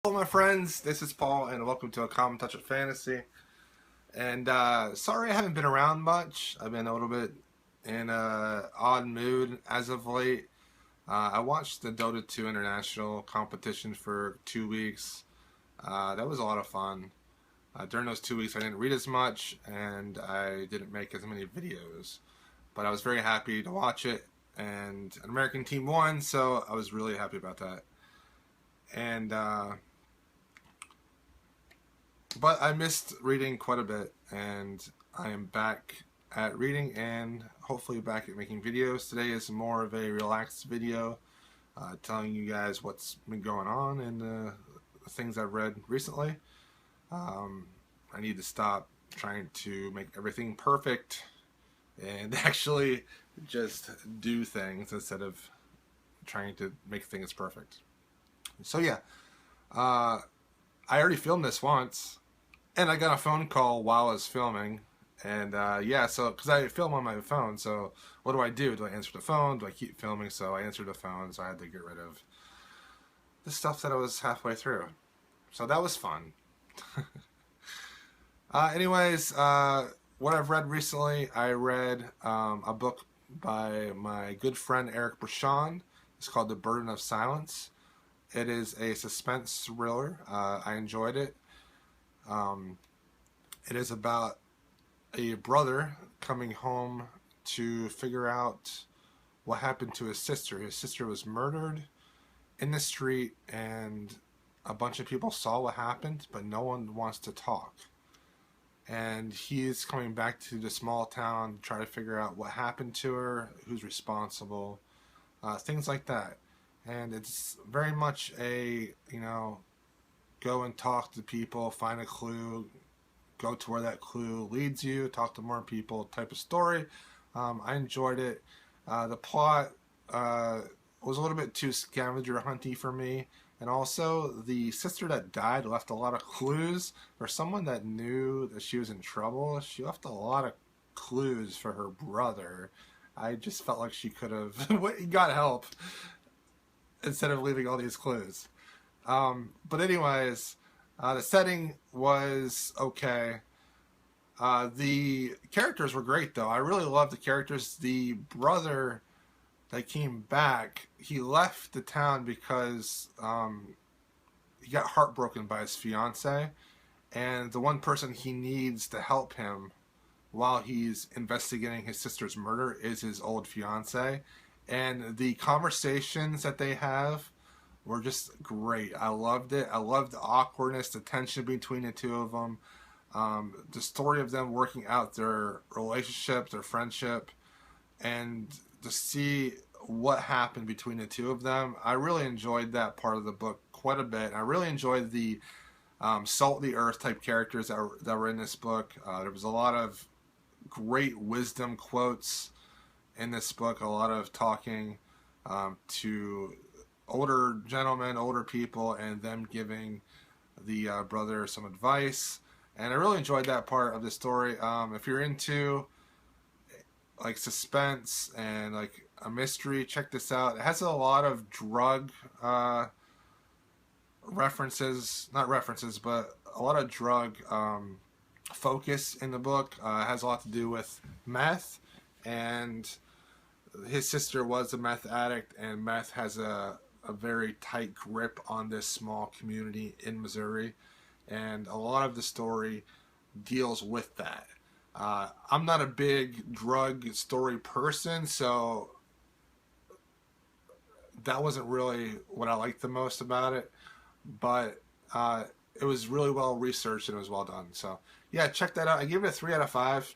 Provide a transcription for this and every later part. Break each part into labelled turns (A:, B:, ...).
A: Hello, my friends. This is Paul, and welcome to A Common Touch of Fantasy. And sorry I haven't been around much. I've been a little bit in a odd mood as of late. I watched the Dota 2 International competition for 2 weeks. That was a lot of fun. During those 2 weeks, I didn't read as much, and I didn't make as many videos. But I was very happy to watch it, and an American team won, so I was really happy about that. And But I missed reading quite a bit, and I am back at reading and hopefully back at making videos. Today is more of a relaxed video, telling you guys what's been going on and the things I've read recently. I need to stop trying to make everything perfect and actually just do things instead of trying to make things perfect. So yeah, I already filmed this once, and I got a phone call while I was filming. And yeah, so because I film on my phone, so what do? Do I answer the phone? Do I keep filming? So I answered the phone, so I had to get rid of the stuff that I was halfway through. So that was fun. Anyways, what I've read recently, I read a book by my good friend Eric Praschan. It's called The Burden of Silence. It is a suspense thriller. I enjoyed it. Um, it is about a brother coming home to figure out what happened to his sister. His sister was murdered in the street, and a bunch of people saw what happened, but no one wants to talk. And he's coming back to the small town to try to figure out what happened to her, who's responsible, things like that. And it's very much a, go and talk to people, find a clue, go to where that clue leads you, talk to more people type of story. I enjoyed it. The plot was a little bit too scavenger hunty for me. And also, the sister that died left a lot of clues. For someone that knew that she was in trouble, she left a lot of clues for her brother. I just felt like she could have got help instead of leaving all these clues. But anyways, the setting was okay. The characters were great, though. I really loved the characters. The brother that came back, he left the town because he got heartbroken by his fiance, and the one person he needs to help him while he's investigating his sister's murder is his old fiance. And the conversations that they have were just great. I loved it. I loved the awkwardness, the tension between the two of them, the story of them working out their relationship, their friendship, and to see what happened between the two of them. I really enjoyed that part of the book quite a bit. I really enjoyed the salt the earth type characters that were in this book. There was a lot of great wisdom quotes in this book, a lot of talking to older gentlemen, older people, and them giving the brother some advice. And I really enjoyed that part of the story. If you're into like suspense and like a mystery, check this out. It has a lot of drug references, not references, but a lot of drug focus in the book. It has a lot to do with meth, and his sister was a meth addict, and meth has a very tight grip on this small community in Missouri, and a lot of the story deals with that. I'm not a big drug story person, so that wasn't really what I liked the most about it, but it was really well researched and it was well done. So yeah, check that out. I gave it a 3 out of 5,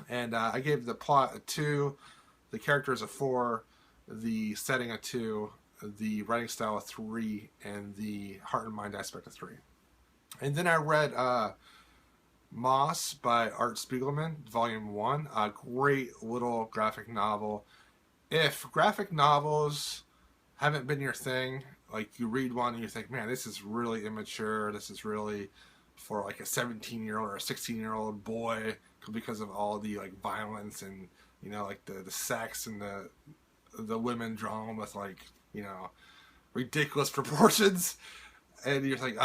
A: and I gave the plot a 2, the characters a 4, the setting a 2, the writing style a 3, and the heart and mind aspect a 3. And then I read Moss by Art Spiegelman, Volume 1, a great little graphic novel. If graphic novels haven't been your thing, like you read one and you think, man, this is really immature, this is really for like a 17-year-old or a 16-year-old boy because of all the like violence and like the sex and the women drawn with like ridiculous proportions. and you're like,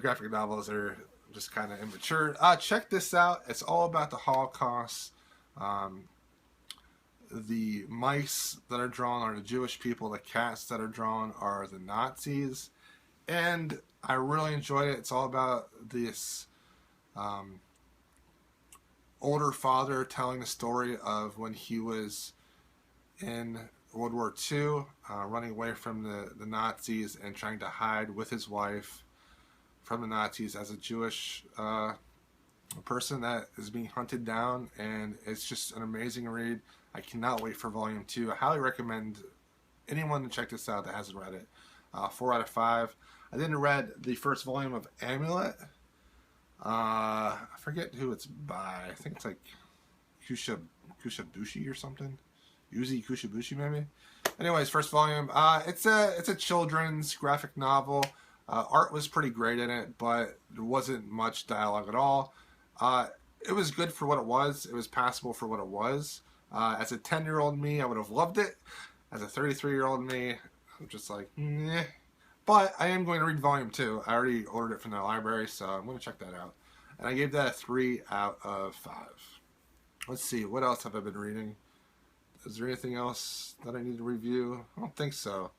A: graphic novels are just kind of immature. Check this out. It's all about the Holocaust. Um, the mice that are drawn are the Jewish people. The cats that are drawn are the Nazis. And I really enjoyed it. It's all about this um, older father telling the story of when he was in World War II, running away from the Nazis and trying to hide with his wife from the Nazis as a Jewish person that is being hunted down. And it's just an amazing read. I cannot wait for volume 2. I highly recommend anyone to check this out that hasn't read it. 4 out of 5. I then read the first volume of Amulet. I forget who it's by. I think it's like Kushabushi or something. Yuzi Kushabushi, maybe. Anyways, first volume. It's a children's graphic novel. Art was pretty great in it, but there wasn't much dialogue at all. It was good for what it was. It was passable for what it was. As a 10-year-old me, I would have loved it. As a 33-year-old me, I'm just like, meh. But I am going to read volume 2. I already ordered it from the library, so I'm going to check that out. And I gave that a 3 out of 5. Let's see, what else have I been reading? Is there anything else that I need to review? I don't think so.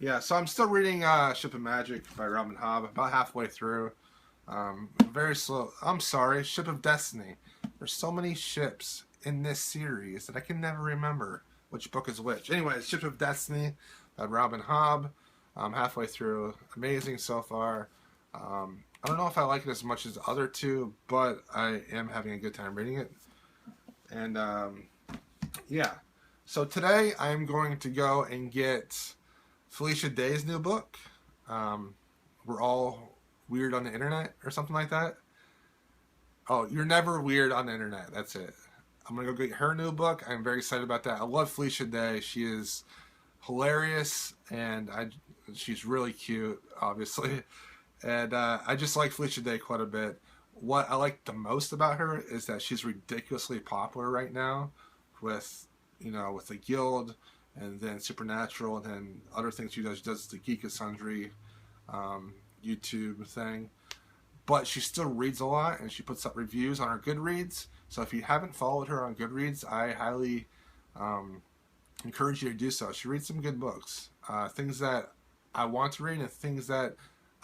A: Yeah, so I'm still reading Ship of Magic by Robin Hobb, about halfway through. Very slow. I'm sorry, Ship of Destiny. There's so many ships in this series that I can never remember which book is which. Anyways, Ship of Destiny by Robin Hobb. I'm halfway through. Amazing so far. I don't know if I like it as much as the other two, but I am having a good time reading it. And yeah. So today I'm going to go and get Felicia Day's new book. We're all weird on the internet or something like that. Oh, you're never weird on the internet. That's it. I'm going to go get her new book. I'm very excited about that. I love Felicia Day. She is hilarious, and she's really cute, obviously. And I just like Felicia Day quite a bit. What I like the most about her is that she's ridiculously popular right now with, with the Guild and then Supernatural and then other things she does. She does the Geek of Sundry YouTube thing. But she still reads a lot, and she puts up reviews on her Goodreads. So if you haven't followed her on Goodreads, I highly encourage you to do so. She reads some good books. Things that I want to read and things that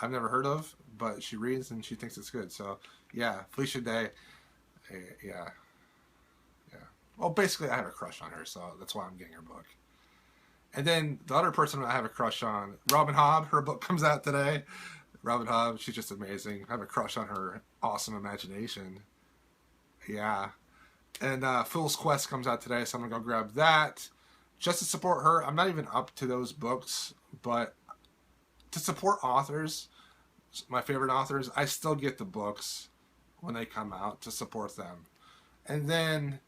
A: I've never heard of, but she reads and she thinks it's good. So, yeah, Felicia Day, yeah. Well, basically, I have a crush on her, so that's why I'm getting her book. And then the other person I have a crush on, Robin Hobb, her book comes out today. Robin Hobb, she's just amazing. I have a crush on her awesome imagination. Yeah. And Fool's Quest comes out today, so I'm going to go grab that. Just to support her. I'm not even up to those books, but to support authors, my favorite authors, I still get the books when they come out to support them. And then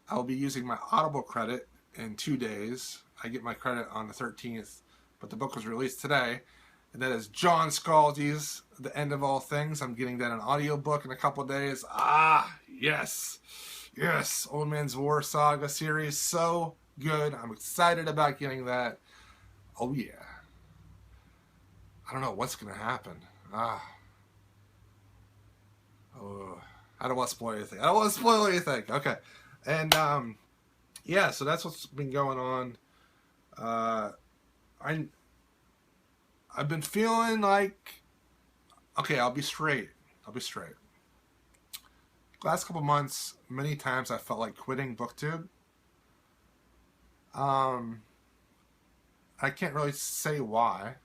A: I'll be using my Audible credit in 2 days. I get my credit on the 13th, but the book was released today. And that is John Scalzi's The End of All Things. I'm getting that in audiobook in a couple of days. Yes. Yes. Old Man's War Saga series. So good. I'm excited about getting that. Oh, yeah. I don't know what's going to happen. I don't want to spoil anything. Okay. And, yeah, so that's what's been going on. I've been feeling like, okay, I'll be straight. Last couple months, many times I felt like quitting BookTube. I can't really say why,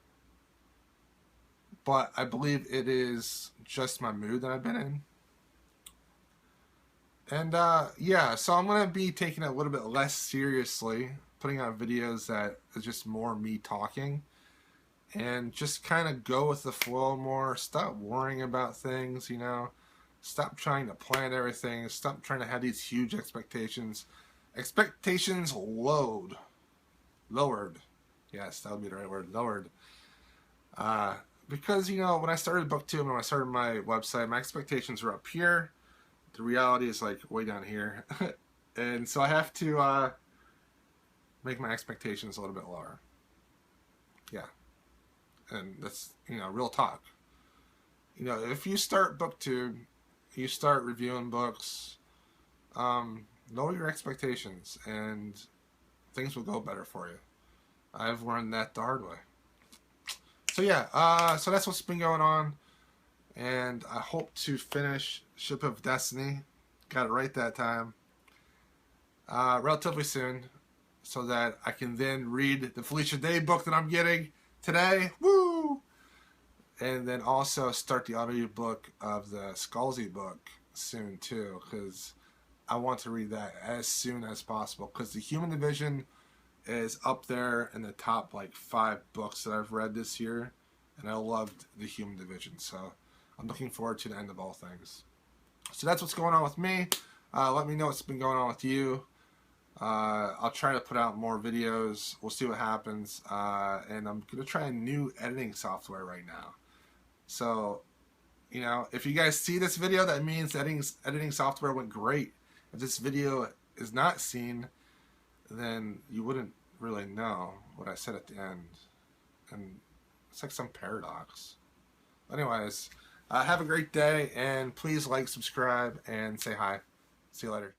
A: but I believe it is just my mood that I've been in. And yeah, so I'm going to be taking it a little bit less seriously, putting out videos that is just more me talking. And just kind of go with the flow more. Stop worrying about things, Stop trying to plan everything. Stop trying to have these huge expectations. Expectations lowered. Yes, that would be the right word. Lowered. Because, when I started BookTube and when I started my website, my expectations were up here. The reality is like way down here. And so I have to make my expectations a little bit lower. Yeah, and that's, real talk. If you start BookTube, you start reviewing books, lower your expectations, and things will go better for you. I've learned that the hard way. So yeah, so that's what's been going on, and I hope to finish Ship of Destiny. Got it right that time. Relatively soon, so that I can then read the Felicia Day book that I'm getting today. Woo! And then also start the audiobook of the Scalzi book soon too, because I want to read that as soon as possible. Because the Human Division is up there in the top like 5 books that I've read this year, and I loved the Human Division. So I'm looking forward to the end of all things. So that's what's going on with me. Let me know what's been going on with you. I'll try to put out more videos. We'll see what happens. And I'm going to try a new editing software right now. So, if you guys see this video, that means editing software went great. If this video is not seen, then you wouldn't really know what I said at the end. And it's like some paradox. Anyways, have a great day, and please like, subscribe, and say hi. See you later.